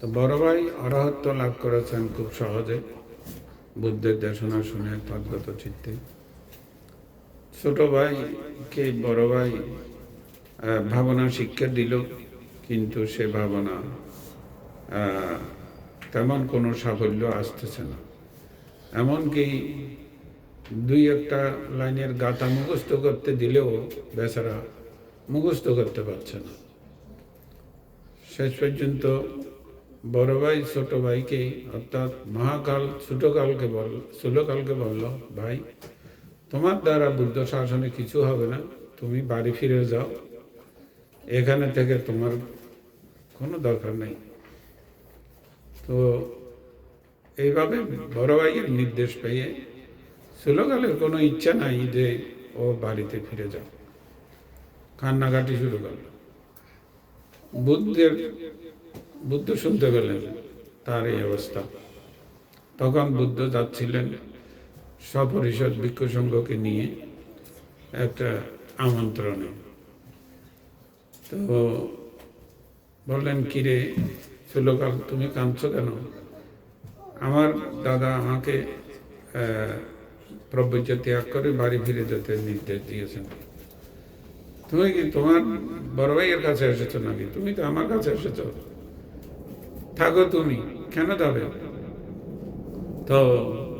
তো বড় ভাই অরহত্ব লাভ করেছেন খুব সহজে, বুদ্ধের দেশনা শুনে তদ্গত চিত্তে। ছোট ভাইকে বড় ভাই ভাবনা শিক্ষা দিল, কিন্তু সে ভাবনা তেমন কোনো সাফল্য আসতেছে না। এমনকি দুই একটা লাইনের গাথা মুখস্থ করতে দিলেও বেচারা মুখস্থ করতে পারছে না। শেষ পর্যন্ত বড় ভাই ছোট ভাইকে, অর্থাৎ মহাকাল ছোটকালকে বলল, ভাই তোমার দ্বারা বুদ্ধ শাসনে কিছু হবে না, তুমি বাড়ি ফিরে যাও, এখানে থেকে তোমার কোনো দরকার নেই। তো এইভাবে বড় ভাইয়ের নির্দেশ পেয়ে ছোটকালের কোনো ইচ্ছা নাই যে ও বাড়িতে ফিরে যাও, কান্নাকাটি শুরু করল। বুদ্ধ শুনতে পেলেন তার এই অবস্থা। তখন বুদ্ধ যাচ্ছিলেন সপরিষদ ভিক্ষু সংঘকে নিয়ে একটা আমন্ত্রণে। তো বললেন, কিরে ছোটকাল, তুমি কাঁদছো কেন? আমার দাদা আমাকে প্রবজ্য ত্যাগ করে বাড়ি ফিরে যেতে নির্দেশ দিয়েছেন। তুমি কি তোমার বড় ভাইয়ের কাছে এসেছো নাকি? তুমি তো আমার কাছে এসেছো, থাকো, তুমি কেন যাবে? তো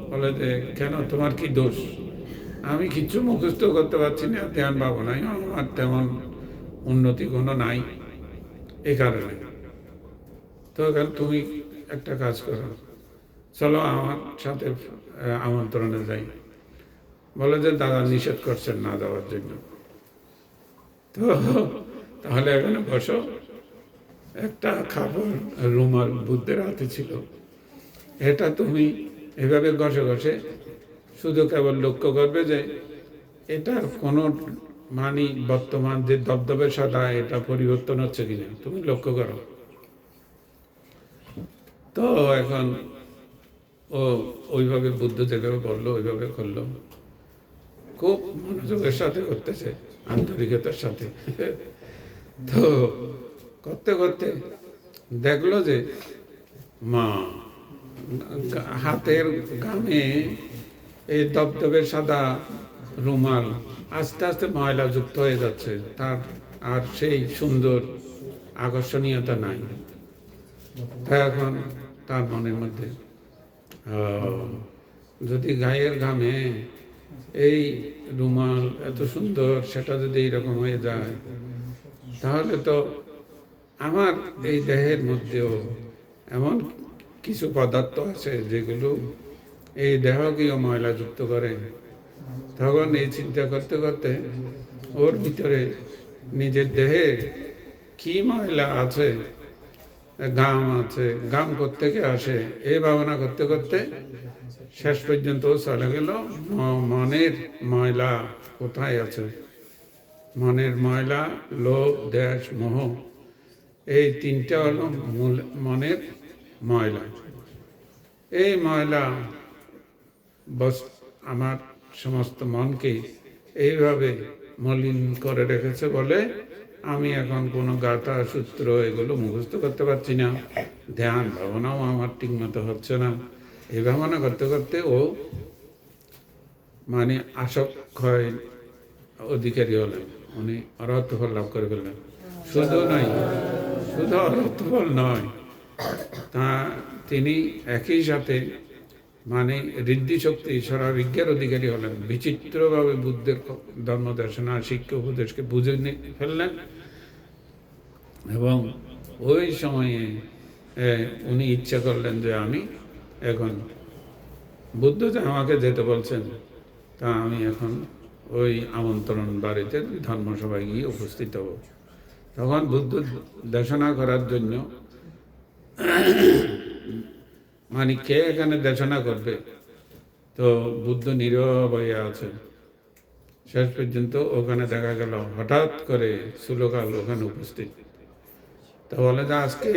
বলে যে, কেন, তোমার কি দোষ? আমি কিচ্ছু মুখস্থ করতে পারছি না, ধ্যান ভাবনাই আমার তেমন উন্নতি কোনো নাই, এই কারণে। তো এখন তুমি একটা কাজ করো, চলো আমার সাথে আমন্ত্রণে যাই। বলে যে, দাদা নিষেধ করছেন না যাওয়ার জন্য। তো তাহলে এখানে বসো। একটা কাপড় রুমাল বুদ্ধের হাতে ছিল, এটা তুমি এভাবে ঘষে ঘষে শুধু কেবল লক্ষ্য করবে যে এটার কোনো মানে বর্তমান যে দবদবে সাদা, এটা পরিবর্তন হচ্ছে কিনা তুমি লক্ষ্য করো। তো এখন ও ওইভাবে বুদ্ধ যেভাবে বললো ওইভাবে করলো, খুব মনোযোগের সাথে করতেছে, আন্তরিকতার সাথে। তো করতে করতে দেখলো যে মা হাতের গামে এই দবদবের সাদা রুমাল আস্তে আস্তে ময়লা যুক্ত হয়ে যাচ্ছে, তার আর সেই সুন্দর আকর্ষণীয়তা নাই। তা এখন তার মনের মধ্যে, যদি গায়ের ঘামে এই রুমাল এত সুন্দর, সেটা যদি এইরকম হয়ে যায়, তাহলে তো আমার এই দেহের মধ্যেও এমন কিছু পদার্থ আছে যেগুলো এই দেহকেও ময়লাযুক্ত করে। তখন এই চিন্তা করতে করতে ওর ভিতরে নিজের দেহে কি ময়লা আছে, ঘাম আছে, ঘাম কোত্থেকে আসে, এই ভাবনা করতে করতে শেষ পর্যন্ত চলে গেল মনের ময়লা কোথায় আছে। মনের ময়লা, লোভ, দেশ, মোহ, এই তিনটা হলো মনের ময়লা। এই ময়লা আমার সমস্ত মনকে এইভাবে মলিন করে রেখেছে বলে আমি এখন কোনো গাথা সূত্র এগুলো মুখস্থ করতে পারছি না, ধ্যান ভাবনাও আমার ঠিক মতো হচ্ছে না। এই ভাবনা করতে করতে ও মানে আসক্ষয় অধিকারী হলেন, উনি অরহত্ব ফল লাভ করে ফেললেন। শুধু অরহত্ব ফল নয়, তা তিনি একই সাথে মানে ঋদ্ধি শক্তি ঈশ্বরাবিজ্ঞার অধিকারী হলেন। বিচিত্রভাবে বুদ্ধের ধর্ম দর্শনা শিক্ষা উপদেশকে বুঝে ফেললেন, এবং ওই সময়ে উনি ইচ্ছা করলেন যে আমি এখন বুদ্ধ যে আমাকে যেতে বলছেন, তা আমি এখন ওই আমন্ত্রণ বাড়িতে ধর্মসভায় গিয়ে উপস্থিত হব। তখন বুদ্ধ দেশনা করার জন্য মানে কে এখানে দেশনা করবে, তো বুদ্ধ নীরব হয়ে আছে। শেষ পর্যন্ত ওখানে দেখা গেল হঠাৎ করে ছোটকাল ওখানে উপস্থিত। তো বলে যে আজকে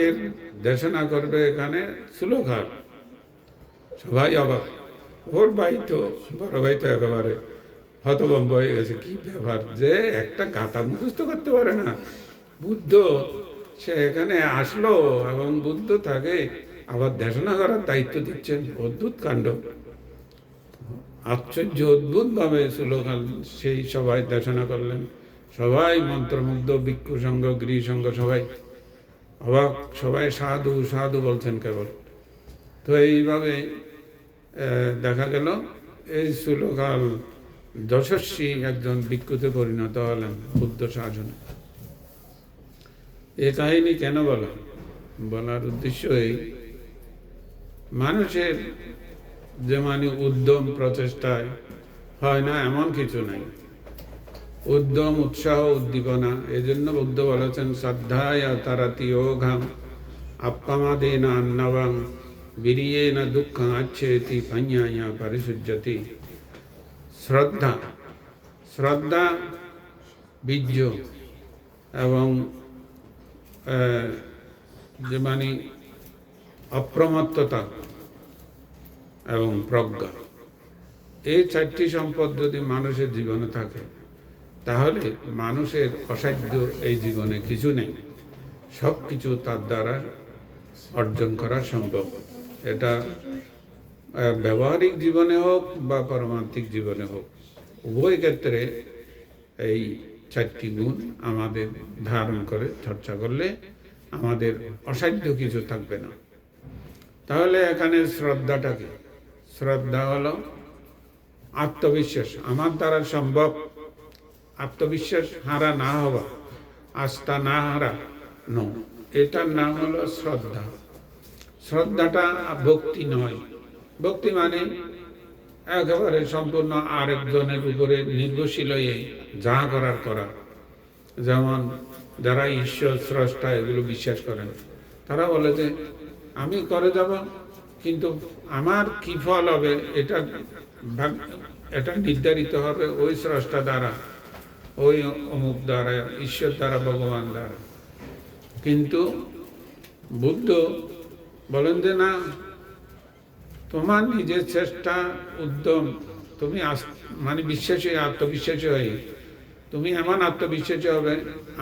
দেশনা করবে এখানে ছোটকাল। সবাই অবাক, ওর ভাই তো, বড় ভাই তো একেবারে হতভম্ব হয়ে গেছে, কি ব্যাপার যে একটা গাথা মুখস্থ করতে পারে না, বুদ্ধ সে এখানে আসলো এবং বুদ্ধ তাকে আবার দেশনা করার দায়িত্ব দিচ্ছেন। অদ্ভুত কাণ্ড, আশ্চর্য অদ্ভুত ভাবে শ্লোকাল সেই সবাই দেশনা করলেন। সবাই মন্ত্রমুগ্ধ, ভিক্ষু সংঘ, গৃহ সংঘ সবাই অবাক, সবাই সাধু সাধু বলছেন কেবল। তো এইভাবে দেখা গেল এই শ্লোকাল যশস্বী একজন ভিক্ষুতে পরিণত হলেন বুদ্ধ শাসনে। এ কাহিনী কেন বলার উদ্দেশ্য এই, মানুষের যে মানে উদ্যম প্রচেষ্টায় হয় না এমন কিছু নাই। উদ্যম, উৎসাহ, উদ্দীপনা, এই জন্য বুদ্ধ বলেছেন শ্রদ্ধায় তারাতি ওঘাম আপ্পামাদেন অন্নবং বীর্যেন দুঃখং আচ্ছেতি পඤ্ඤায়া পরিশুজ্যতি। শ্রদ্ধা, শ্রদ্ধা বীর্য এবং যে মানে অপ্রমত্ততা এবং প্রজ্ঞা, এই চারটি সম্পদ যদি মানুষের জীবনে থাকে তাহলে মানুষের অসাধ্য এই জীবনে কিছু নেই। সব কিছু তার দ্বারা অর্জন করা সম্ভব। এটা ব্যবহারিক জীবনে হোক বা পারমার্থিক জীবনে হোক, উভয় ক্ষেত্রে এই চারটি গুণ আমাদের ধারণ করে চর্চা করলে আমাদের অসাধ্য কিছু থাকবে না। তাহলে এখানে শ্রদ্ধাটাকে, শ্রদ্ধা হলো আত্মবিশ্বাস, আমার দ্বারা সম্ভব, আত্মবিশ্বাস হারা না হওয়া, আস্থা না হারা ন, এটার নাম হলো শ্রদ্ধা। শ্রদ্ধাটা ভক্তি নয়। ভক্তি মানে একেবারে সম্পূর্ণ আরেকজনের উপরে নির্ভরশীল হয়ে যা করার করা। যেমন যারা ঈশ্বর স্রষ্টা এগুলো বিশ্বাস করেন, তারা বলে যে আমি করে যাব, কিন্তু আমার কি ফল হবে এটা নির্ধারিত হবে ওই স্রষ্টা দ্বারা, ওই অমুক দ্বারা, ঈশ্বর দ্বারা, ভগবান দ্বারা। কিন্তু বুদ্ধ বলেন যে না, তোমার নিজের চেষ্টা, উদ্যম, তুমি মানে বিশ্বাসী, আত্মবিশ্বাসী হয়ে তুমি এমন আত্মবিশ্বাসী হবে,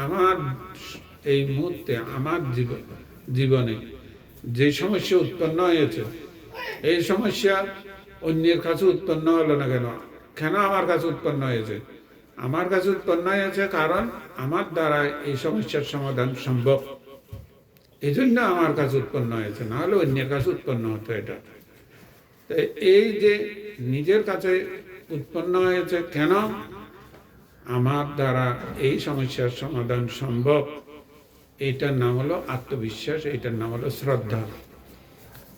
আমার এই মুহূর্তে আমার জীবনে যে সমস্যা উৎপন্ন হয়েছে, এই সমস্যা অন্যের কাছে উৎপন্ন হলো না কেন? কেন আমার কাছে উৎপন্ন হয়েছে? আমার কাছে উৎপন্ন হয়েছে কারণ আমার দ্বারা এই সমস্যার সমাধান সম্ভব, এই জন্য আমার কাছে উৎপন্ন হয়েছে, না হলে অন্যের কাছে উৎপন্ন হতো এটা। এই যে নিজের কাছে উৎপন্ন হয়েছে কেন? আমার দ্বারা এই সমস্যার সমাধান সম্ভব, এইটার নাম হলো আত্মবিশ্বাস, এইটার নাম হলো শ্রদ্ধা।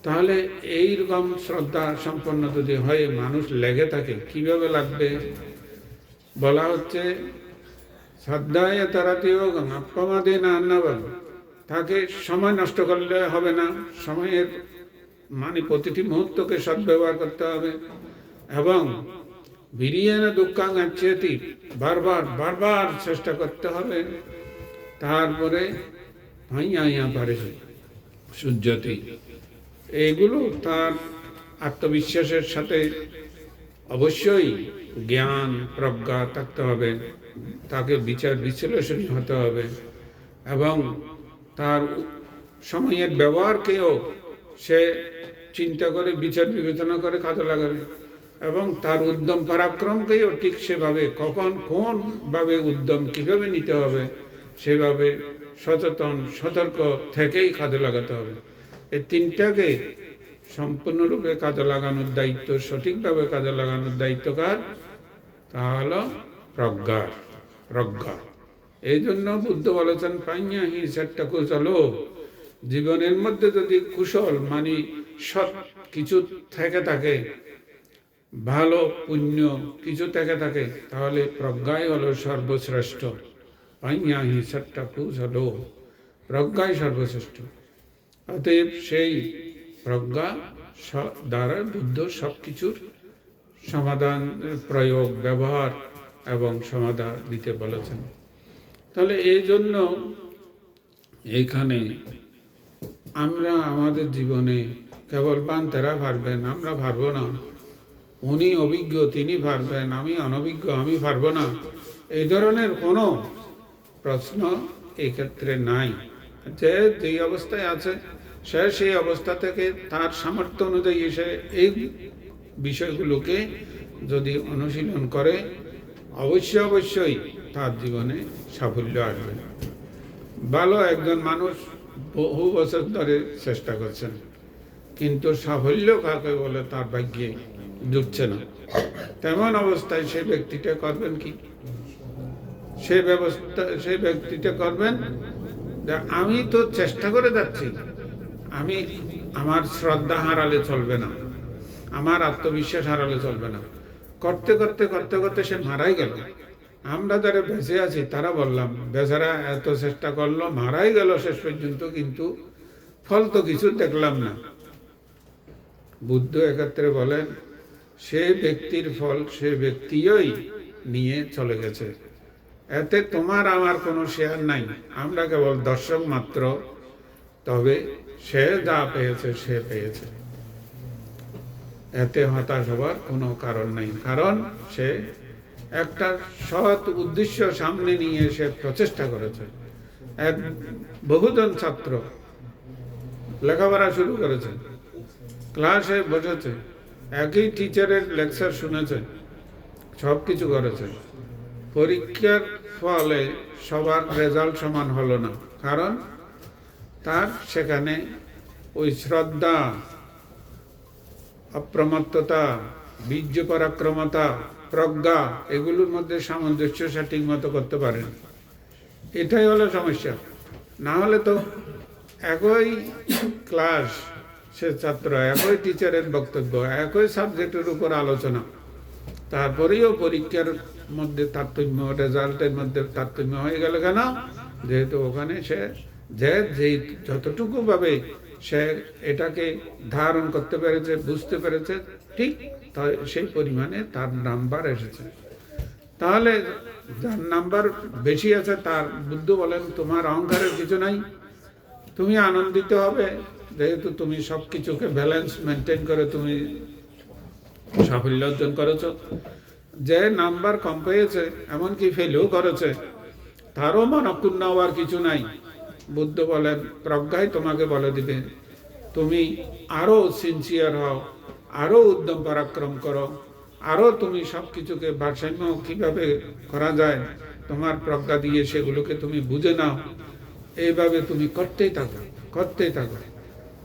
তাহলে এইরকম শ্রদ্ধা সম্পন্ন যদি হয় মানুষ লেগে থাকে, কিভাবে লাগবে? বলা হচ্ছে শ্রদ্ধায় তারাতেও আপ্পামাদেন অন্নবং, তাকে সময় নষ্ট করলে হবে না, সময়ের মানে প্রতিটি মুহূর্তকে সদ্ব্যবহার করতে হবে, এবং বীর্যেন দুঃখং আচ্ছেতি, বারবার বারবার চেষ্টা করতে হবে। তারপরে পඤ্ඤায়া পরিশুজ্যতি, এইগুলো তার আত্মবিশ্বাসের সাথে অবশ্যই জ্ঞান প্রজ্ঞা থাকতে হবে, তাকে বিচার বিশ্লেষণী হতে হবে, এবং তার সময়ের ব্যবহারকেও সে চিন্তা করে বিচার বিবেচনা করে কাজে লাগাবে, এবং তার উদ্যম পরাক্রমকেও ঠিক সেভাবে কখন কোন ভাবে উদ্যম কিভাবে নিতে হবে সেভাবে সচেতন সতর্ক থেকেই কাজে লাগাতে হবে। এই তিনটাকে সম্পূর্ণরূপে কাজে লাগানোর দায়িত্ব, সঠিকভাবে কাজে লাগানোর দায়িত্ব কার? তা হলো প্রজ্ঞা। এই জন্য বুদ্ধ বলেছেন পඤ্ඤাহি সট্টা কুশল, জীবনের মধ্যে যদি কুশল মানে সৎ কিছু থেকে থাকে, ভালো পুণ্য কিছু থেকে থাকে, তাহলে প্রজ্ঞাই হলো সর্বশ্রেষ্ঠ। পඤ্ඤাহি সট্টা কুশল, প্রজ্ঞাই সর্বশ্রেষ্ঠ। অতএব সেই প্রজ্ঞা দ্বারা বুদ্ধ সব কিছুর সমাধান, প্রয়োগ, ব্যবহার এবং সমাধান দিতে বলেছেন। তাহলে এই জন্য এইখানে আমরা আমাদের জীবনে কেবল বান্তেরা পারবেন, আমরা পারবো না, উনি অভিজ্ঞ তিনি পারবেন, আমি অনভিজ্ঞ আমি পারব না, এই ধরনের কোনো প্রশ্ন এই ক্ষেত্রে নাই। যে যেই অবস্থায় আছে সে সেই অবস্থা থেকে তার সামর্থ্য অনুযায়ী সে এই বিষয়গুলোকে যদি অনুশীলন করে অবশ্যই তার জীবনে সাফল্য আসবে। ভালো একজন মানুষ বহু বছর ধরে চেষ্টা করছেন, কিন্তু সাফল্য কাকে বলে তার ভাগ্যে জুটছে না। তেমন অবস্থায় সেই ব্যক্তিটা করবেন কি? সেই ব্যক্তিটা করবেন যে আমি তো চেষ্টা করে যাচ্ছি, আমার শ্রদ্ধা হারালে চলবে না, আমার আত্মবিশ্বাস হারালে চলবে না। করতে করতে করতে করতে সে মারাই গেল। আমরা যারা বেঁচে আছি তারা বললাম বেচারা এত চেষ্টা করলো, মারাই গেল শেষ পর্যন্ত, কিন্তু ফল তো কিছু দেখলাম না। বুদ্ধ এক্ষেত্রে বলেন সে ব্যক্তির ফল সে ব্যক্তিই নিয়ে চলে গেছে, এতে তোমার আমার কোনো শেয়ার নাই, আমরা কেবল দর্শক মাত্র। তবে সে যা পেয়েছে সে পেয়েছে, এতে হতাশ হবার কোনো কারণ নেই, কারণ সে একটা সৎ উদ্দেশ্য সামনে নিয়ে সে প্রচেষ্টা করেছে। এক বহুজন ছাত্র লেখাপড়া শুরু করেছে, ক্লাসে বসেছে, একই টিচারের লেকচার শুনেছে, সব কিছু করেছে। পরীক্ষার ফলে সবার রেজাল্ট সমান হলো না, কারণ তার সেখানে ওই শ্রদ্ধা, অপ্রমত্ততা, বীর্য পরাক্রমতা, প্রজ্ঞা, এগুলোর মধ্যে সামঞ্জস্য সে ঠিক মতো করতে পারেন। এটাই হলো সমস্যা। না হলে তো একই ক্লাস, সে ছাত্র, একই টিচারের বক্তব্য, একই সাবজেক্টের উপর আলোচনা, তারপরেও পরীক্ষার মধ্যে তারতম্য, রেজাল্টের মধ্যে তারতম্য হয়ে গেল কেন? যেহেতু ওখানে সে যে যতটুকু ভাবে সে এটাকে ধারণ করতে পেরেছে, বুঝতে পেরেছে, ঠিক সেই পরিমাণে তার নাম্বার এসেছে। তাহলে যার নাম্বার বেশি আছে তার বুদ্ধ বলেন তোমার অহংকারের কিছু নাই, তুমি আনন্দিত হবে, যেহেতু তুমি সব কিছুকে ব্যালেন্স মেনটেন করে তুমি সাফল্য অর্জন করেছ। যে নাম্বার কম পেয়েছে, এমনকি ফেলও করেছে, তারও মনক্ষুণ্ণ হওয়ার কিছু নাই। বুদ্ধ বলেন প্রজ্ঞাই তোমাকে বলে দিবে তুমি আরো সিনসিয়ার হও, আরো উদ্যম পরাক্রম করো, আরো তুমি সব কিছুকে ভারসাম্য কিভাবে করা যায় তোমার প্রজ্ঞা দিয়ে সেগুলোকে তুমি বুঝে নাও। এইভাবে তুমি করতেই থাকো।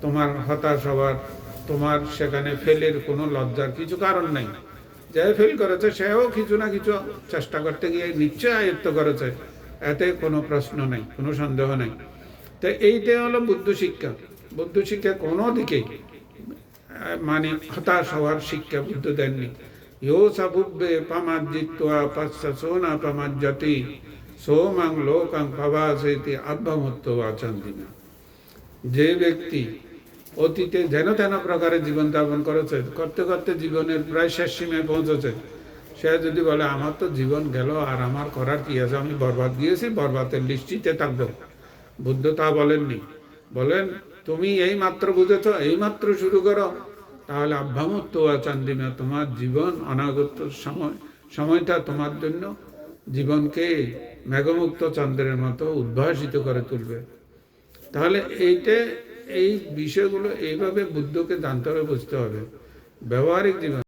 তোমার হতাশ হওয়ার, তোমার সেখানে ফেলের কোনো লজ্জার কিছু কারণ নাই। যে ফেল করেছে সেও কিছু না কিছু চেষ্টা করতে গিয়ে নিশ্চয় আয়ত্ত করেছে, এতে কোনো প্রশ্ন নেই, কোনো সন্দেহ নেই। তো এইটাই হলো বুদ্ধ শিক্ষা। বুদ্ধ শিক্ষা কোনো দিকেই মানে হতাশ হওয়ার শিক্ষা বুদ্ধ দেননি। ইয়ো সাবুব্বে পামাজ্জিত্বা পাশ্চাসোনা পামাজ্জতি সোমাং লোকাং পাবাসেতি আব্বামত্ত আচান্দিনা। যে ব্যক্তি অতীতে যেন তেন প্রকারে জীবন যাপন করেছে, করতে করতে জীবনের প্রায় শেষ সীমায় পৌঁছেছে, সে যদি বলে আমার তো জীবন গেল আর আমার করার কি আছে, আমি বরবাদ গিয়েছি, বরবাদের লিস্টিতে থাকবো, বুদ্ধ তা বলেননি। বলেন তুমি এই মাত্র বুঝেছ, এই মাত্র শুরু করো, তাহলে আভ্যামত্ত চান্দিনা, তোমার জীবন অনাগত সময়টা তোমার জন্য জীবনকে মেঘমুক্ত চন্দ্রের মতো উদ্ভাসিত করে তুলবে। তাহলে এই বিষয়গুলো এইভাবে বুদ্ধকে জানতে হবে, বুঝতে হবে। ব্যবহারিক জীবন